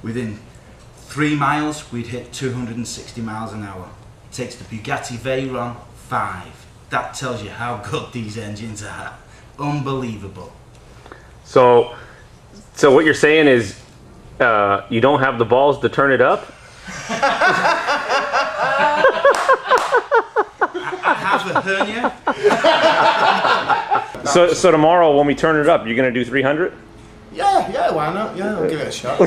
Within 3 miles, we'd hit 260 miles an hour. It takes the Bugatti Veyron 5. That tells you how good these engines are. Unbelievable. So what you're saying is you don't have the balls to turn it up? I have a hernia. So tomorrow when we turn it up, you're gonna do 300? Yeah, why not? Yeah, I'll give it a shot.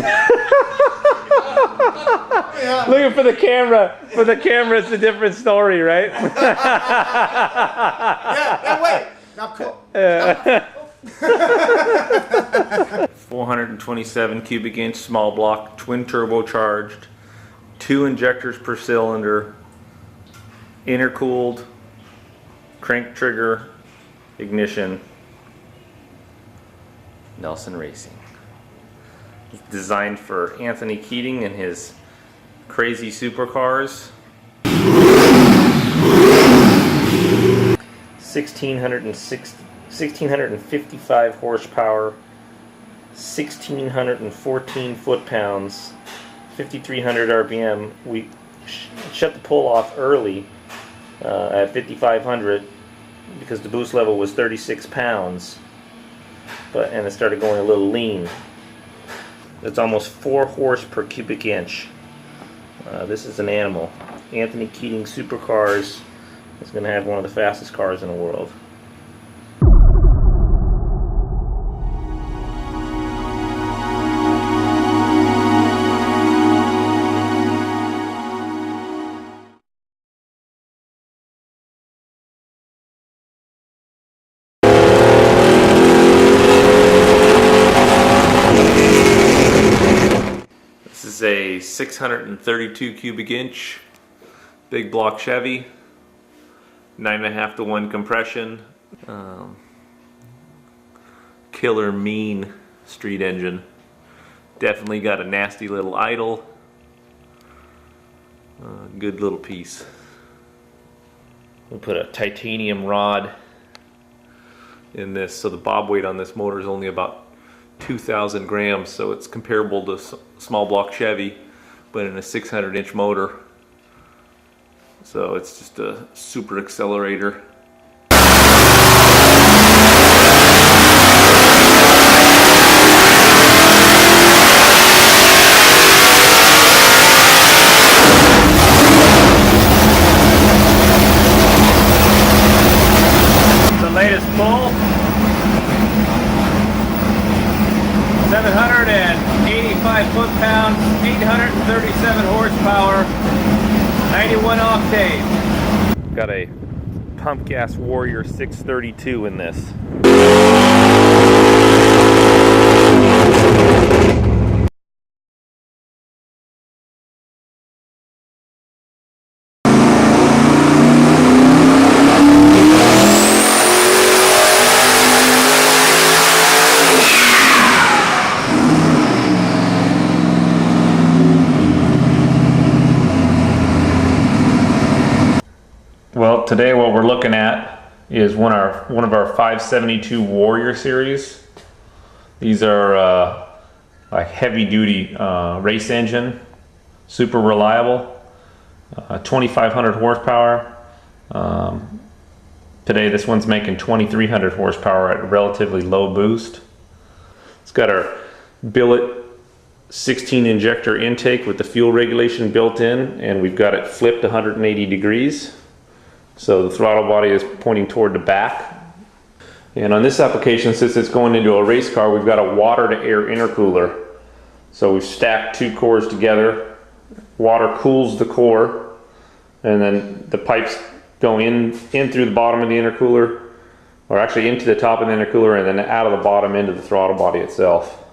Looking for the camera. For the camera, it's a different story, right? Yeah, wait. Now cool. 427 cubic inch small block, twin turbocharged, 2 injectors per cylinder, intercooled, crank trigger, ignition, Nelson Racing. It's designed for Anthony Keating and his crazy supercars. 1655 horsepower, 1614 foot-pounds, 5300 RPM. We shut the pull off early at 5500 because the boost level was 36 pounds, and it started going a little lean. It's almost 4 horse per cubic inch. This is an animal. Anthony Keating Supercars is going to have one of the fastest cars in the world. This is a 632 cubic inch big block Chevy, 9.5:1 compression, killer mean street engine. Definitely got a nasty little idle. Good little piece. We'll put a titanium rod in this, so the bob weight on this motor is only about 2,000 grams, so it's comparable to small block Chevy, but in a 600-inch motor. So it's just a super accelerator. The latest pull. 785 foot-pounds, 837 horsepower, 91 octane. Got a pump gas Warrior 632 in this. Well, today what we're looking at is one of our 572 Warrior series. These are like heavy duty race engine, super reliable, 2,500 horsepower. Today this one's making 2,300 horsepower at a relatively low boost. It's got our billet 16 injector intake with the fuel regulation built in, and we've got it flipped 180 degrees. So the throttle body is pointing toward the back. And on this application, since it's going into a race car, we've got a water to air intercooler. So we've stacked 2 cores together. Water cools the core, and then the pipes go in through the bottom of the intercooler, or actually into the top of the intercooler, and then out of the bottom into the throttle body itself.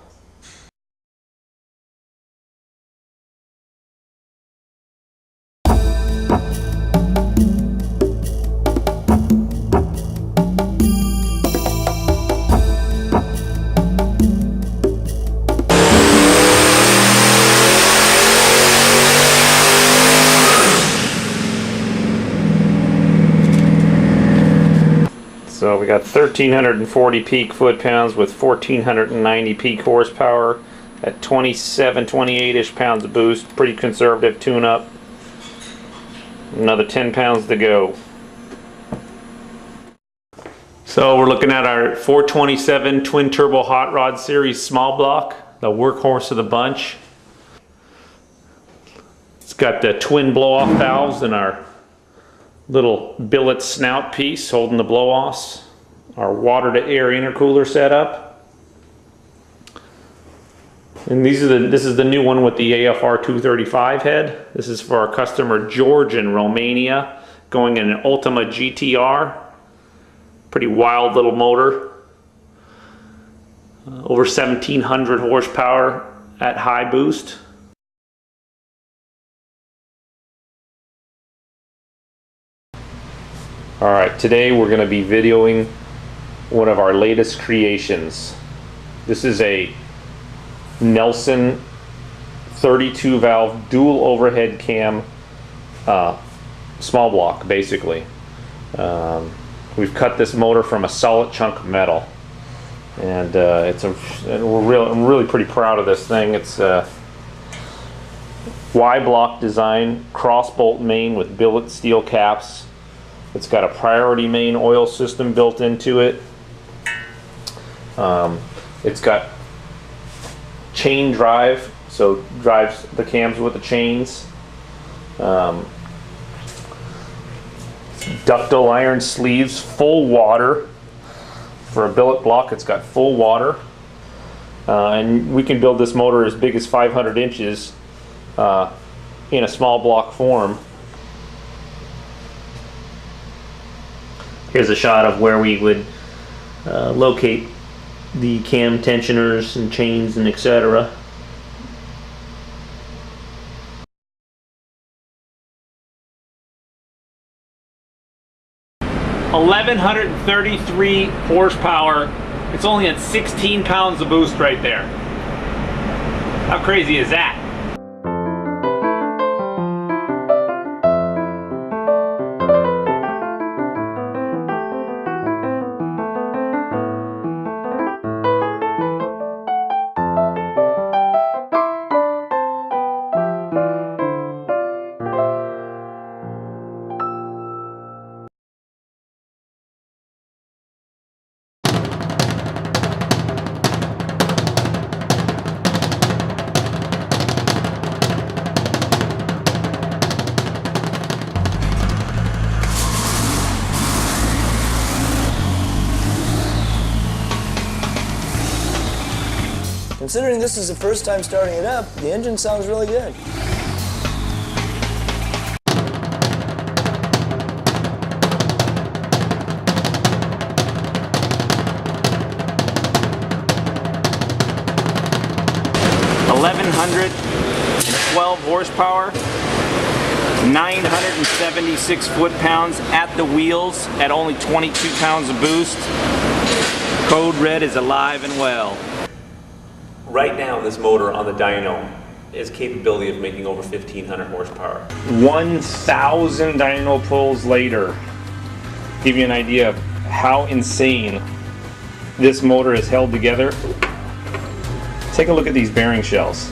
So we got 1,340 peak foot-pounds with 1,490 peak horsepower, at 27, 28-ish pounds of boost. Pretty conservative tune-up. Another 10 pounds to go. So we're looking at our 427 twin turbo hot rod series small block, the workhorse of the bunch. It's got the twin blow-off valves and our little billet snout piece holding the blow-offs. Our water to air intercooler setup. And this is the new one with the AFR 235 head. This is for our customer George in Romania, going in an Ultima GTR. Pretty wild little motor. Over 1700 horsepower at high boost. Alright, today we're going to be videoing one of our latest creations. This is a Nelson 32 valve dual overhead cam small block, basically. We've cut this motor from a solid chunk of metal, and I'm really pretty proud of this thing. It's a Y-block design, cross bolt main with billet steel caps. It's got a priority main oil system built into it. It's got chain drive, so drives the cams with the chains. Ductile iron sleeves, full water. For a billet block, it's got full water. And we can build this motor as big as 500 inches in a small block form. Here's a shot of where we would locate the cam tensioners and chains and etc. 1,133 horsepower. It's only at 16 pounds of boost right there. How crazy is that? Considering this is the first time starting it up, the engine sounds really good. $1,112 horsepower, 976 foot-pounds at the wheels at only 22 pounds of boost. Code Red is alive and well. Right now, this motor on the dyno has capability of making over 1,500 horsepower. 1,000 dyno pulls later, give you an idea of how insane this motor is held together. Take a look at these bearing shells.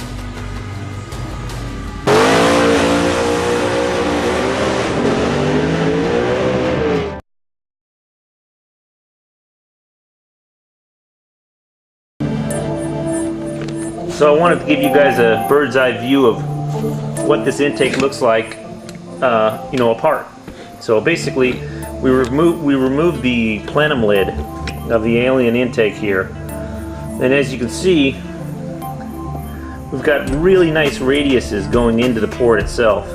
So I wanted to give you guys a bird's eye view of what this intake looks like, apart. So basically, we removed the plenum lid of the Alien intake here, and as you can see, we've got really nice radiuses going into the port itself.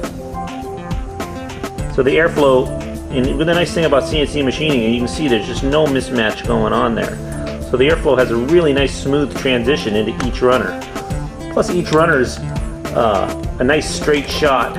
So the airflow, and the nice thing about CNC machining, you can see there's just no mismatch going on there. So the airflow has a really nice smooth transition into each runner. Plus each runner's a nice straight shot.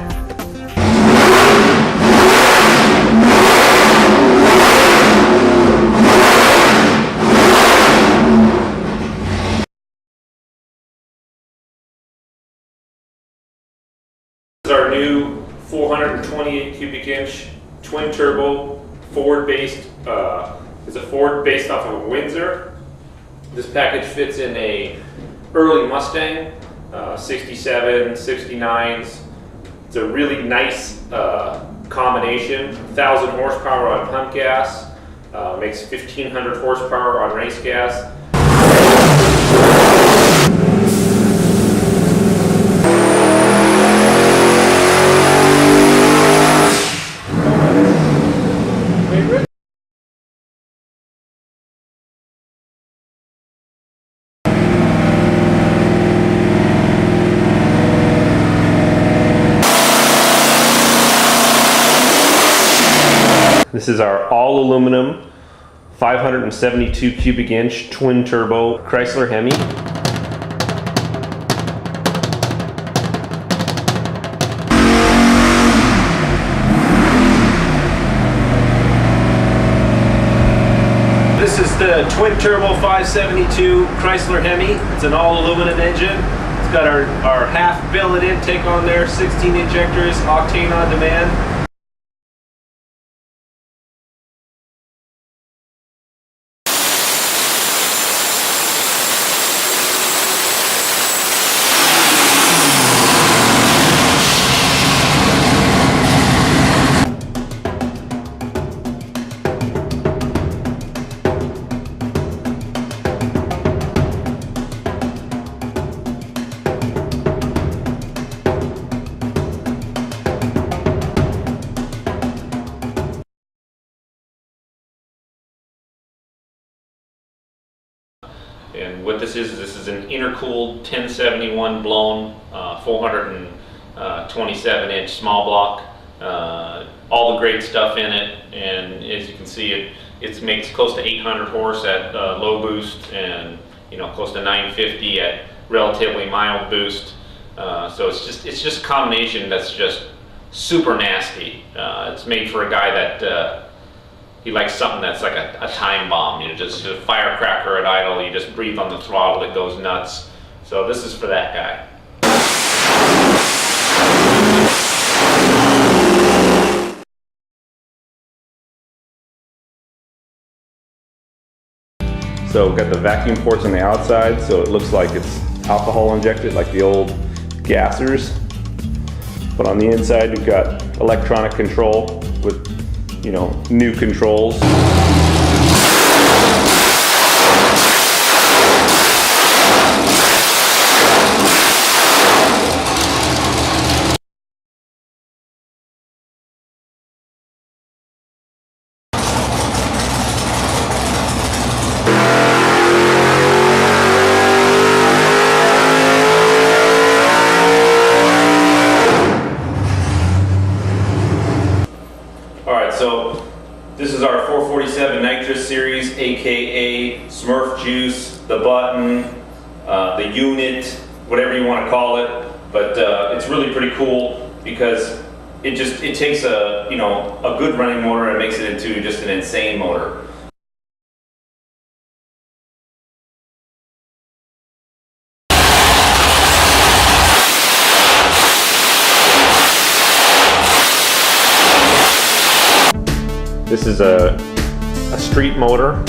This is our new 428 cubic inch twin turbo Ford based, it's a Ford based off of a Windsor. This package fits in a early Mustang, 67, 69s. It's a really nice combination. 1,000 horsepower on pump gas, makes 1,500 horsepower on race gas. This is our all aluminum 572 cubic inch twin turbo Chrysler Hemi. This is the twin turbo 572 Chrysler Hemi. It's an all aluminum engine. It's got our half billet intake on there, 16 injectors, octane on demand. And what this is an intercooled 1071 blown 427 inch small block. All the great stuff in it, and as you can see, it makes close to 800 horse at low boost, and close to 950 at relatively mild boost. So it's just a combination that's just super nasty. It's made for a guy that he likes something that's like a time bomb, just a firecracker at idle. You just breathe on the throttle, it goes nuts. So this is for that guy. So we've got the vacuum ports on the outside, so it looks like it's alcohol injected like the old gassers. But on the inside we've got electronic control with new controls. So this is our 447 Nitrous series, aka Smurf Juice, the button, the unit, whatever you want to call it. But it's really pretty cool because it takes a good running motor and makes it into just an insane motor. This is a street motor.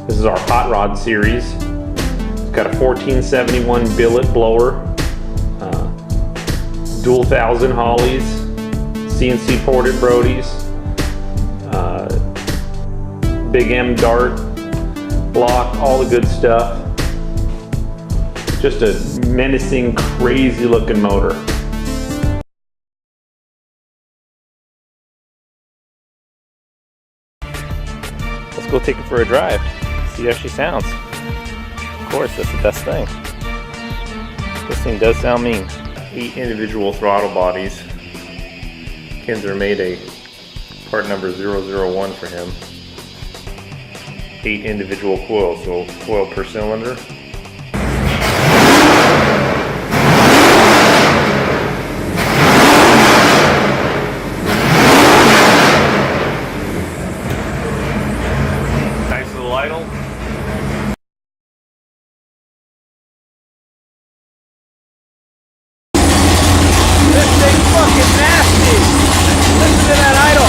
This is our hot rod series. It's got a 1471 billet blower, dual 1000 Hollies, CNC ported Brodies, big M dart block, all the good stuff. Just a menacing, crazy looking motor. Let's go take it for a drive, see how she sounds. Of course, that's the best thing. This thing does sound mean. 8 individual throttle bodies. Kinzer made a part number 001 for him. 8 individual coils, so coil per cylinder. Idle. This thing's fucking nasty. Listen to that idle.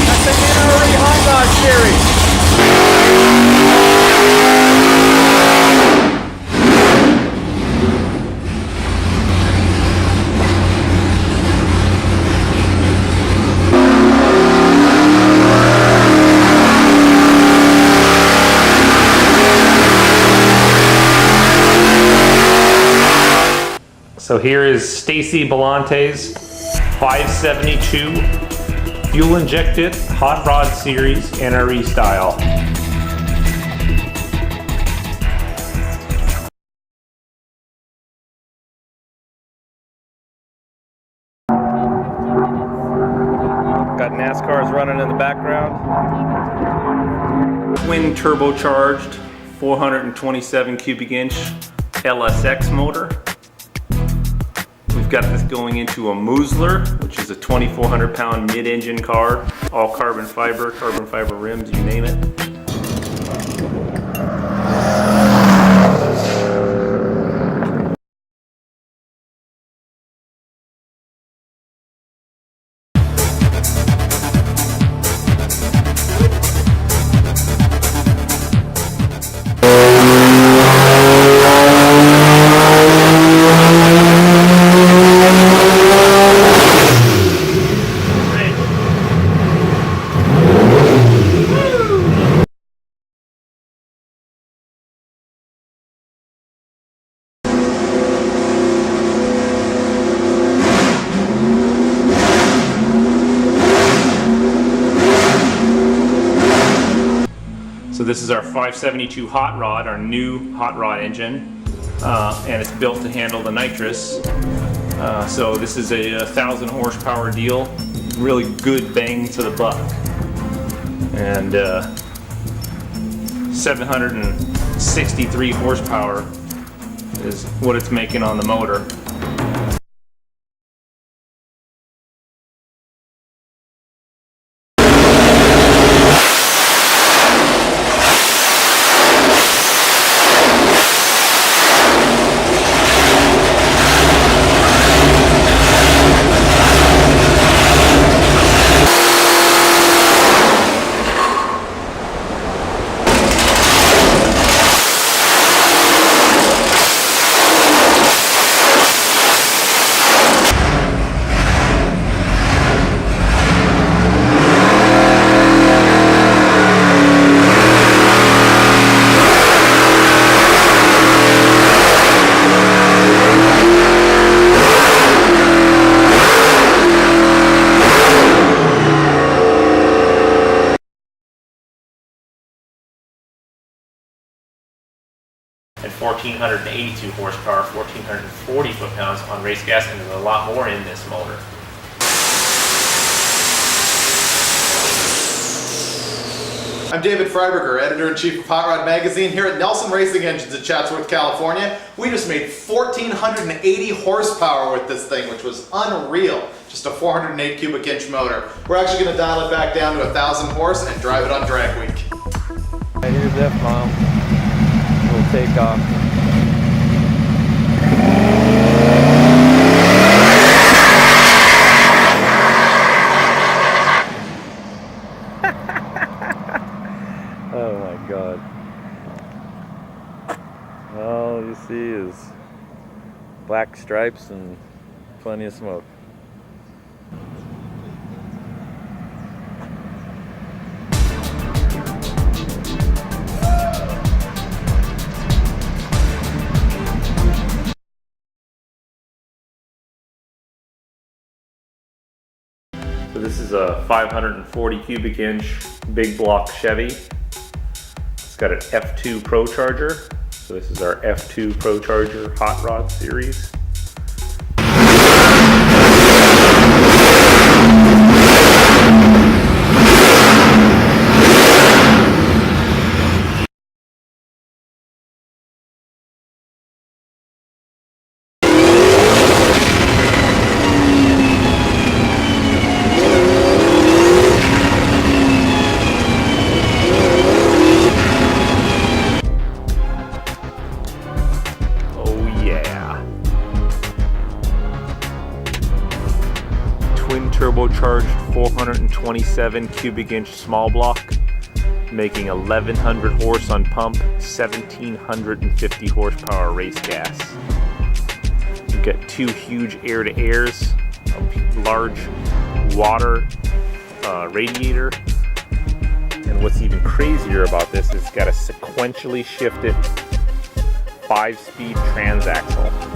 That's the NRE hot rod series. So here is Stacy Belante's 572 fuel injected hot rod series NRE style. Got NASCARs running in the background. Twin turbocharged 427 cubic inch LSX motor. We've got this going into a Musler, which is a 2,400 pound mid-engine car, all carbon fiber rims, you name it. So this is our 572 hot rod, our new hot rod engine, and it's built to handle the nitrous. So this is a 1,000 horsepower deal, really good bang to the buck, and 763 horsepower is what it's making on the motor. And 1,482 horsepower, 1,440 foot-pounds on race gas, and there's a lot more in this motor. I'm David Freiberger, Editor-in-Chief of Hot Rod Magazine here at Nelson Racing Engines in Chatsworth, California. We just made 1,480 horsepower with this thing, which was unreal. Just a 408 cubic inch motor. We're actually going to dial it back down to 1,000 horse and drive it on drag week. Here's F Bomb. We'll take off. Oh my God. All you see is black stripes and plenty of smoke. So this is a 540 cubic inch big block Chevy. It's got an F2 Pro Charger. So this is our F2 Pro Charger hot rod series. Turbocharged 427 cubic inch small block, making 1,100 horse on pump, 1,750 horsepower race gas. You've got two huge air-to-airs, a large water radiator, and what's even crazier about this is it's got a sequentially shifted 5-speed transaxle.